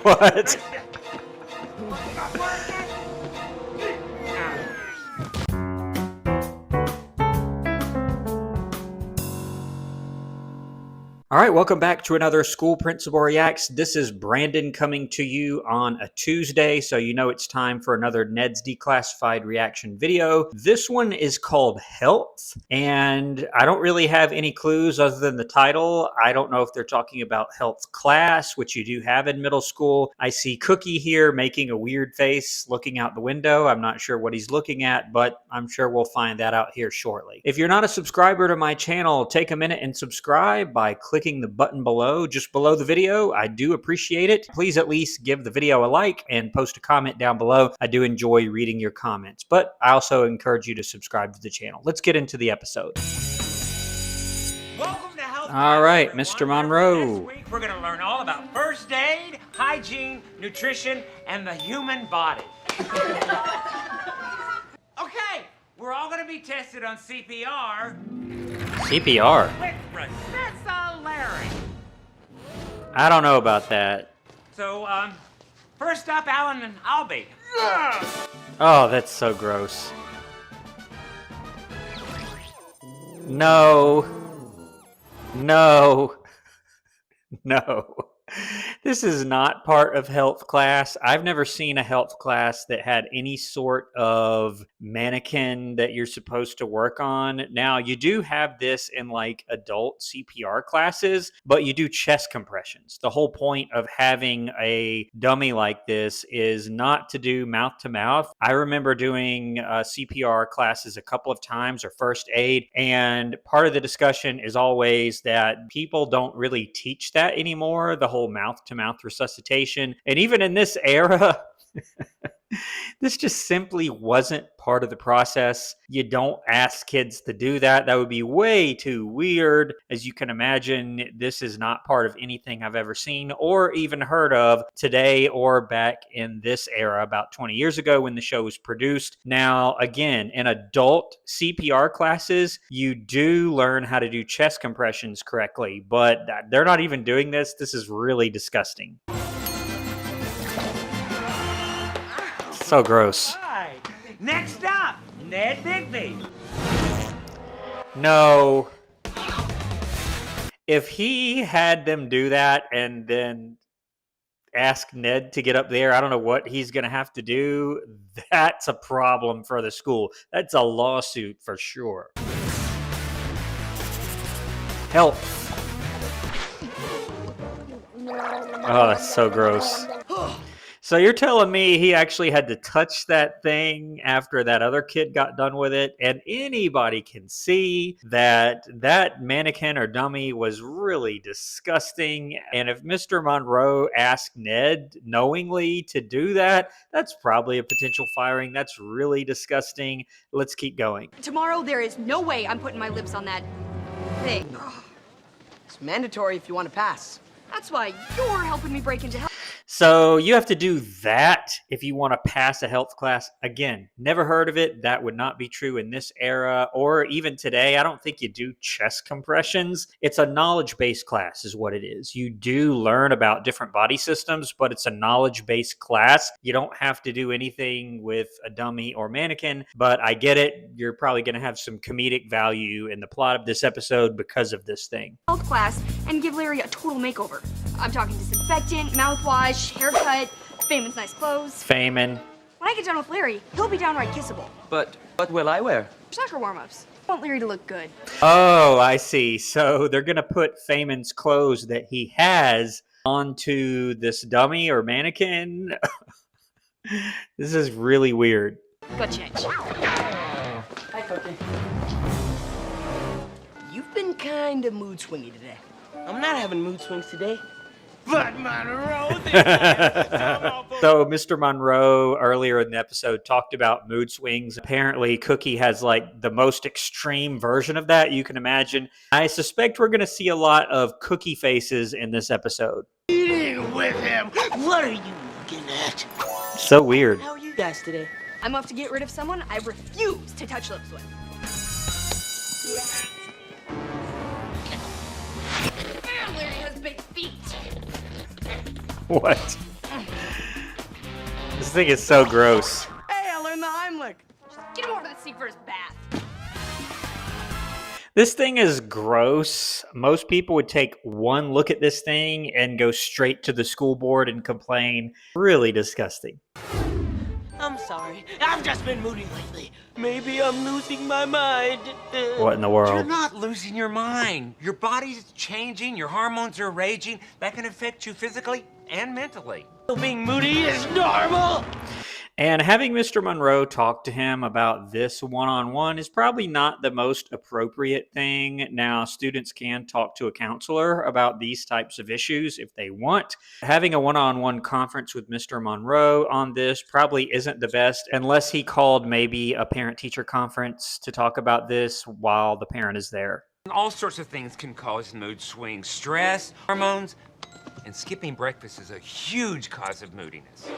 What? All right, welcome back to another School Principal Reacts. This is Brandon coming to you on a Tuesday, so you know it's time for another Ned's Declassified reaction video. This one is called Health, and I don't really have any clues other than the title. I don't know if they're talking about health class, which you do have in middle school. I see Cookie here making a weird face looking out the window. I'm not sure what he's looking at, but I'm sure we'll find that out here shortly. If you're not a subscriber to my channel, take a minute and subscribe by clicking the button below, just below the video. I do appreciate it. Please at least give the video a like and post a comment down below. I do enjoy reading your comments, but I also encourage you to subscribe to the channel. Let's get into the episode. Welcome to Health. All right, Mr. Monroe. This week we're going to learn all about first aid, hygiene, nutrition, and the human body. Okay, we're all going to be tested on CPR. CPR? Quick Professor Larry. I don't know about that. So, first up, Alan and Albie. Oh, that's so gross. No. No. No. This is not part of health class. I've never seen a health class that had any sort of mannequin that you're supposed to work on. Now, you do have this in like adult CPR classes, but you do chest compressions. The whole point of having a dummy like this is not to do mouth to mouth. I remember doing CPR classes a couple of times, or first aid, and part of the discussion is always that people don't really teach that anymore, the whole mouth to mouth resuscitation. And even in this era, this just simply wasn't part of the process. You don't ask kids to do that. That would be way too weird. As you can imagine, this is not part of anything I've ever seen or even heard of today or back in this era about 20 years ago when the show was produced. Now, again, in adult CPR classes, you do learn how to do chest compressions correctly, but they're not even doing this. This is really disgusting. So gross. All right. Next up, Ned Bigby. No. If he had them do that and then ask Ned to get up there, I don't know what he's going to have to do. That's a problem for the school. That's a lawsuit for sure. Help. Oh, that's so gross. So you're telling me he actually had to touch that thing after that other kid got done with it, and anybody can see that that mannequin or dummy was really disgusting. And if Mr. Monroe asked Ned knowingly to do that, that's probably a potential firing. That's really disgusting. Let's keep going. Tomorrow, there is no way I'm putting my lips on that thing. It's mandatory if you want to pass. That's why you're helping me break into health. So you have to do that if you want to pass a health class. Again, never heard of it. That would not be true in this era or even today. I don't think you do chest compressions. It's a knowledge-based class is what it is. You do learn about different body systems, but it's a knowledge-based class. You don't have to do anything with a dummy or mannequin, but I get it. You're probably going to have some comedic value in the plot of this episode because of this thing. Health class and give Larry a total makeover. I'm talking disinfectant, mouthwash, haircut, Feynman's nice clothes. Feynman. When I get done with Larry, he'll be downright kissable. But what will I wear? Soccer warm-ups. I want Larry to look good. Oh, I see. So they're going to put Feynman's clothes that he has onto this dummy or mannequin. This is really weird. Go change. Hi, Cookie. You've been kind of mood swingy today. I'm not having mood swings today. But Monroe, So Mr. Monroe earlier in the episode talked about mood swings. Apparently Cookie has like the most extreme version of that you can imagine. I suspect we're going to see a lot of Cookie faces in this episode. eating with him. What are you looking at? So weird. How are you guys today? I'm off to get rid of someone I refuse to touch lips with. Larry has big feet. What? thing is so gross. Hey, I learned the Heimlich. Get him over to the sink for his bath. This thing is gross. Most people would take one look at this thing and go straight to the school board and complain. Really disgusting. I'm sorry. I've just been moody lately. Maybe I'm losing my mind. What in the You're world? not losing your mind. Your body's changing, your hormones are raging. That can affect you physically and mentally. Being moody is normal. And having Mr. Monroe talk to him about this one-on-one is probably not the most appropriate thing. Now, students can talk to a counselor about these types of issues if they want. Having a one-on-one conference with Mr. Monroe on this probably isn't the best, unless he called maybe a parent-teacher conference to talk about this while the parent is there. All sorts of things can cause mood swings. Stress, hormones, and skipping breakfast is a huge cause of moodiness. I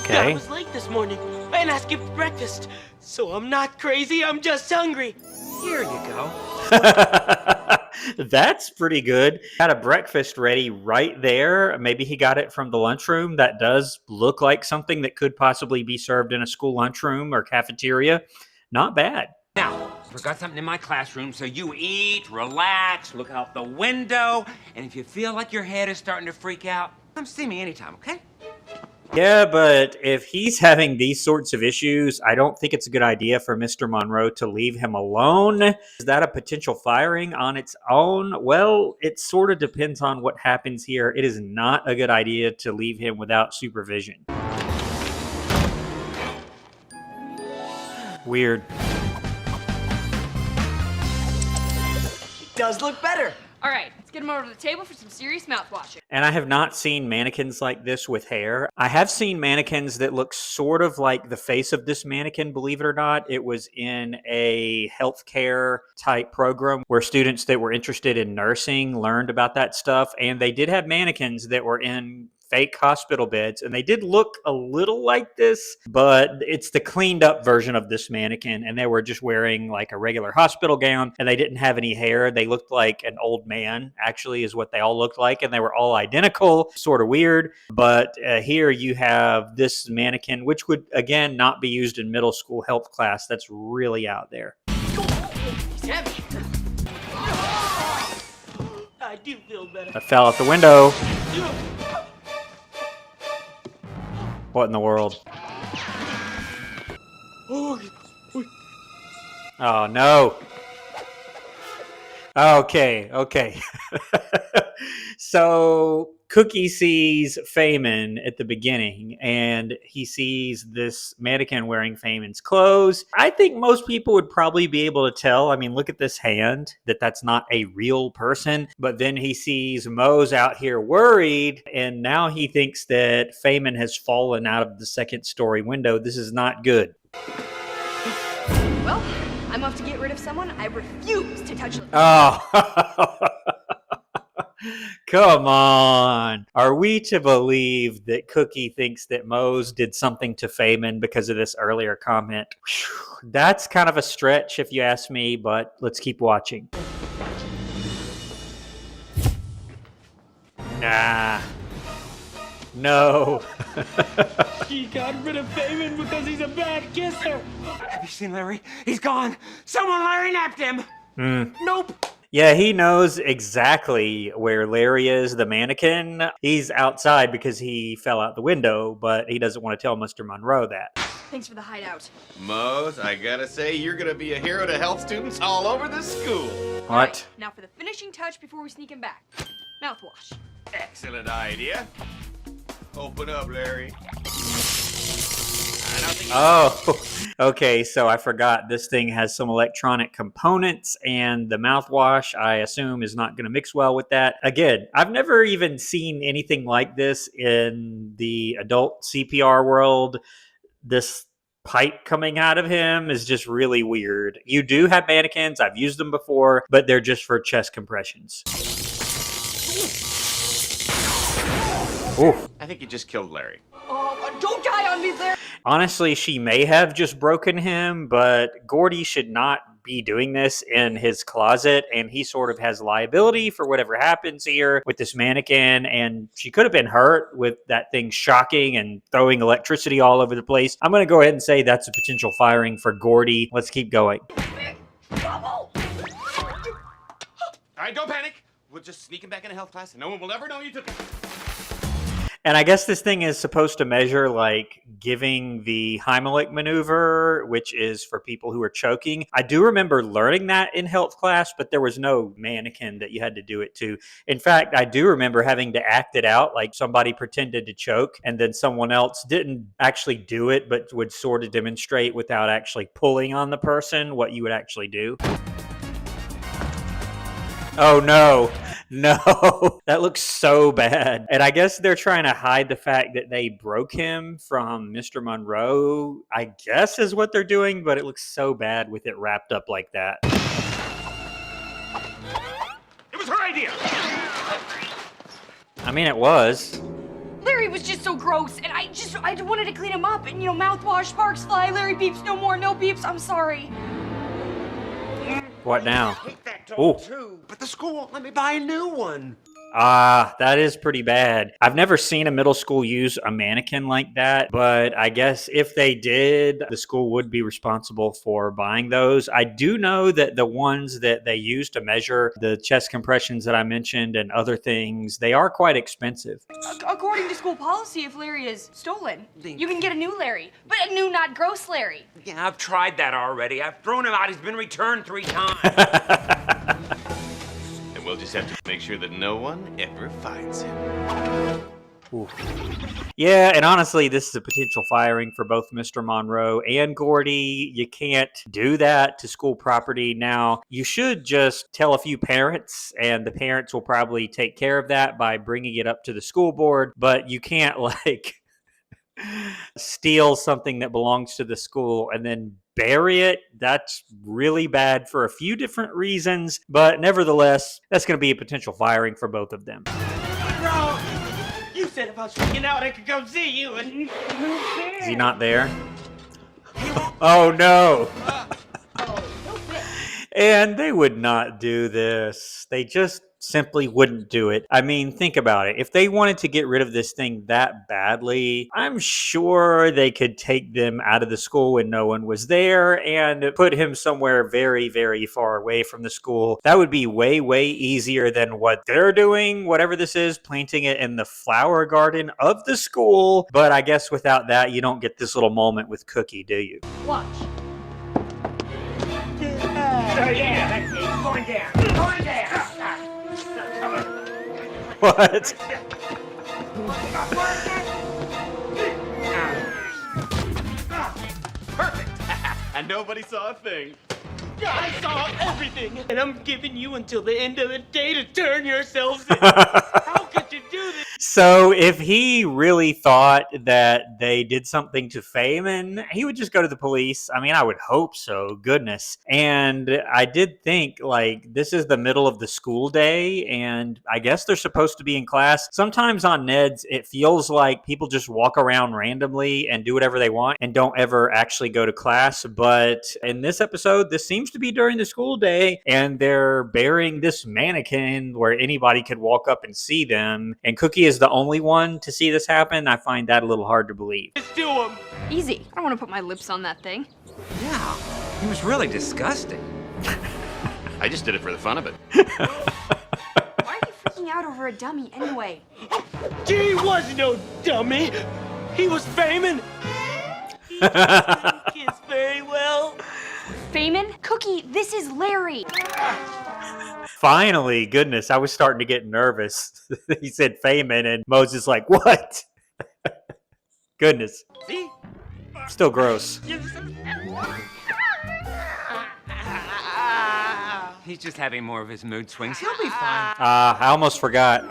Okay. was late this morning, and I skipped breakfast. So I'm not crazy, I'm just hungry. Here you go. That's pretty good. Had a breakfast ready right there. Maybe he got it from the lunchroom. That does look like something that could possibly be served in a school lunchroom or cafeteria. Not bad. Now, forgot something in my classroom, so you eat, relax, look out the window, and if you feel like your head is starting to freak out, come see me anytime, okay? Yeah, but if he's having these sorts of issues, I don't think it's a good idea for Mr. Monroe to leave him alone. Is that a potential firing on its own? Well, it sort of depends on what happens here. It is not a good idea to leave him without supervision. Weird. Does look better. All right, let's get him over to the table for some serious mouthwashing. And I have not seen mannequins like this with hair. I have seen mannequins that look sort of like the face of this mannequin, believe it or not. It was in a healthcare type program where students that were interested in nursing learned about that stuff. And they did have mannequins that were in fake hospital beds, and they did look a little like this, but it's the cleaned up version of this mannequin, and they were just wearing like a regular hospital gown, and they didn't have any hair. They looked like an old man, actually, is what they all looked like, and they were all identical. Sort of weird. But here you have this mannequin, which would again not be used in middle school health class. That's really out there. He's heavy. I do feel better. I fell out the window. What in the world? Oh no. Okay. So Cookie sees Feynman at the beginning, and he sees this mannequin wearing Feynman's clothes. I think most people would probably be able to tell. I mean, look at this hand, that's not a real person. But then he sees Moe's out here worried, and now he thinks that Feynman has fallen out of the second-story window. This is not good. Well, I'm off to get rid of someone I refuse to touch. Oh, come on. Are we to believe that Cookie thinks that Mose did something to Feynman because of this earlier comment? Whew, that's kind of a stretch if you ask me, but let's keep watching. Nah. No. He got rid of Feynman because he's a bad kisser. Have you seen Larry? He's gone. Someone Larry napped him. Nope. Yeah, he knows exactly where Larry is, the mannequin. He's outside because he fell out the window, but he doesn't want to tell Mr. Monroe that. Thanks for the hideout. Mose, I gotta say, you're gonna be a hero to health students all over the school. What? All right, now for the finishing touch before we sneak him back. Mouthwash. Excellent idea. Open up, Larry. I don't think Oh, okay. So I forgot this thing has some electronic components, and the mouthwash, I assume, is not going to mix well with that. Again, I've never even seen anything like this in the adult CPR world. This pipe coming out of him is just really weird. You do have mannequins. I've used them before, but they're just for chest compressions. Oof. I think you just killed Larry. Oh, don't die on me there. Honestly, she may have just broken him, but Gordy should not be doing this in his closet, and he sort of has liability for whatever happens here with this mannequin, and she could have been hurt with that thing shocking and throwing electricity all over the place. I'm going to go ahead and say that's a potential firing for Gordy. Let's keep going. All right, don't panic. We'll just sneak him back into health class and no one will ever know you took it. And I guess this thing is supposed to measure like giving the Heimlich maneuver, which is for people who are choking. I do remember learning that in health class, but there was no mannequin that you had to do it to. In fact, I do remember having to act it out, like somebody pretended to choke and then someone else didn't actually do it, but would sort of demonstrate without actually pulling on the person what you would actually do. Oh no. No, that looks so bad. And I guess they're trying to hide the fact that they broke him from Mr. Monroe, I guess is what they're doing, but it looks so bad with it wrapped up like that. It was her idea. I mean, it was. Larry was just so gross, and I wanted to clean him up, and mouthwash, sparks fly, Larry beeps no more, no beeps, I'm sorry. What now? I hate that doll too, but the school won't let me buy a new one. That is pretty bad. I've never seen a middle school use a mannequin like that, but I guess if they did, the school would be responsible for buying those. I do know that the ones that they use to measure the chest compressions that I mentioned and other things, they are quite expensive. According to school policy, if Larry is stolen, you can get a new Larry, but a new, not gross Larry. Yeah, I've tried that already. I've thrown him out. He's been returned 3 times. We'll just have to make sure that no one ever finds him. Ooh. Yeah, and honestly, this is a potential firing for both Mr. Monroe and Gordy. You can't do that to school property. Now, you should just tell a few parents, and the parents will probably take care of that by bringing it up to the school board, but you can't, steal something that belongs to the school and then bury it. That's really bad for a few different reasons, but nevertheless, that's going to be a potential firing for both of them. Bro, you said if I was freaking out, I could come see you. And Is he not there? Oh no! And they would not do this. They just simply wouldn't do it. I mean, think about it. If they wanted to get rid of this thing that badly, I'm sure they could take them out of the school when no one was there and put him somewhere very, very far away from the school. That would be way, way easier than what they're doing, whatever this is, planting it in the flower garden of the school. But I guess without that, you don't get this little moment with Cookie, do you? Watch. Yeah, that's it. Going down. Going down. What? Perfect. And nobody saw a thing. I saw everything, and I'm giving you until the end of the day to turn yourselves in. How could you do this? So if he really thought that they did something to Feynman, he would just go to the police. I mean, I would hope so. Goodness. And I did think, this is the middle of the school day, and I guess they're supposed to be in class. Sometimes on Ned's, it feels like people just walk around randomly and do whatever they want and don't ever actually go to class. But in this episode, this seems to be during the school day, and they're burying this mannequin where anybody could walk up and see them. And Cookie is the only one to see this happen. I find that a little hard to believe. Let's do them. Easy. I don't want to put my lips on that thing. Yeah, he was really disgusting. I just did it for the fun of it. Why are you freaking out over a dummy anyway? He was no dummy. He was Feynman. He didn't kiss very well. Feynman? Cookie, this is Larry. Finally, goodness, I was starting to get nervous. He said Feynman, and Moses like, what? Goodness. See? Still gross. He's just having more of his mood swings. He'll be fine. I almost forgot.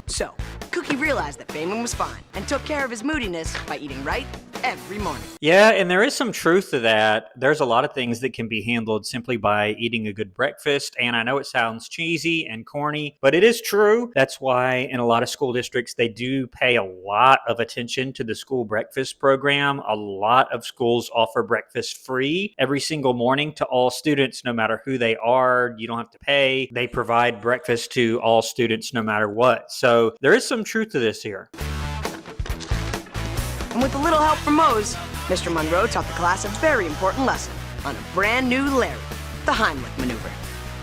So, Cookie realized that Feynman was fine and took care of his moodiness by eating right every morning. Yeah, and there is some truth to that. There's a lot of things that can be handled simply by eating a good breakfast. And I know it sounds cheesy and corny, but it is true. That's why in a lot of school districts, they do pay a lot of attention to the school breakfast program. A lot of schools offer breakfast free every single morning to all students, no matter who they are. You don't have to pay. They provide breakfast to all students no matter what. So there is some truth to this here. And with a little help from Mose, Mr. Monroe taught the class a very important lesson on a brand new Larry, the Heimlich maneuver.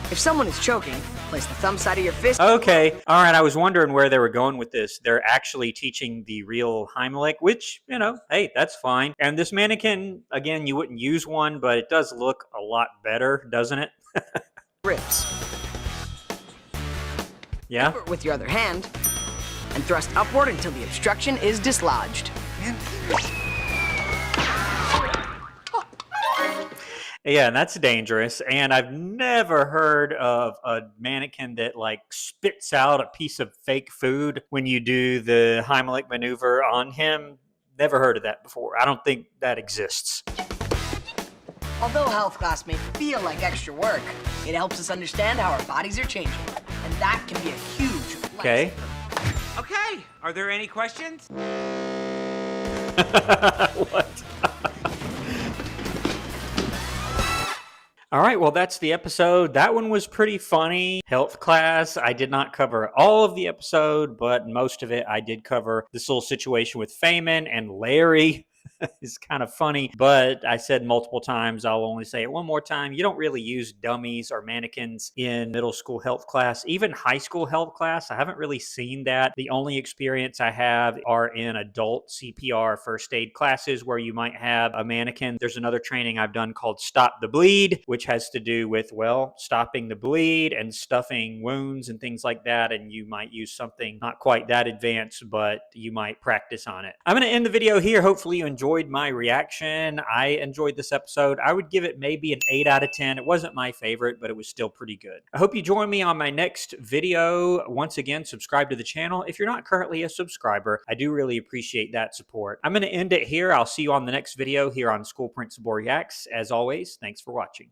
If someone is choking, place the thumb side of your fist. Okay. All right. I was wondering where they were going with this. They're actually teaching the real Heimlich, which, hey, that's fine. And this mannequin, again, you wouldn't use one, but it does look a lot better, doesn't it? Ribs. Yeah. With your other hand, and thrust upward until the obstruction is dislodged. Yeah, and that's dangerous. And I've never heard of a mannequin that spits out a piece of fake food when you do the Heimlich maneuver on him. Never heard of that before. I don't think that exists. Although health class may feel like extra work, it helps us understand how our bodies are changing. And that can be a huge Okay. Okay, are there any questions? What? All right, well, that's the episode. That one was pretty funny. Health class. I did not cover all of the episode, but most of it I did cover. This little situation with Feynman and Larry is kind of funny, but I said multiple times, I'll only say it one more time. You don't really use dummies or mannequins in middle school health class, even high school health class. I haven't really seen that. The only experience I have are in adult CPR first aid classes where you might have a mannequin. There's another training I've done called Stop the Bleed, which has to do with, stopping the bleed and stuffing wounds and things like that. And you might use something not quite that advanced, but you might practice on it. I'm going to end the video here. Hopefully you enjoyed my reaction. I enjoyed this episode. I would give it maybe an 8 out of 10. It wasn't my favorite, but it was still pretty good. I hope you join me on my next video. Once again, subscribe to the channel if you're not currently a subscriber. I do really appreciate that support. I'm going to end it here. I'll see you on the next video here on School Principal Reacts. As always, thanks for watching.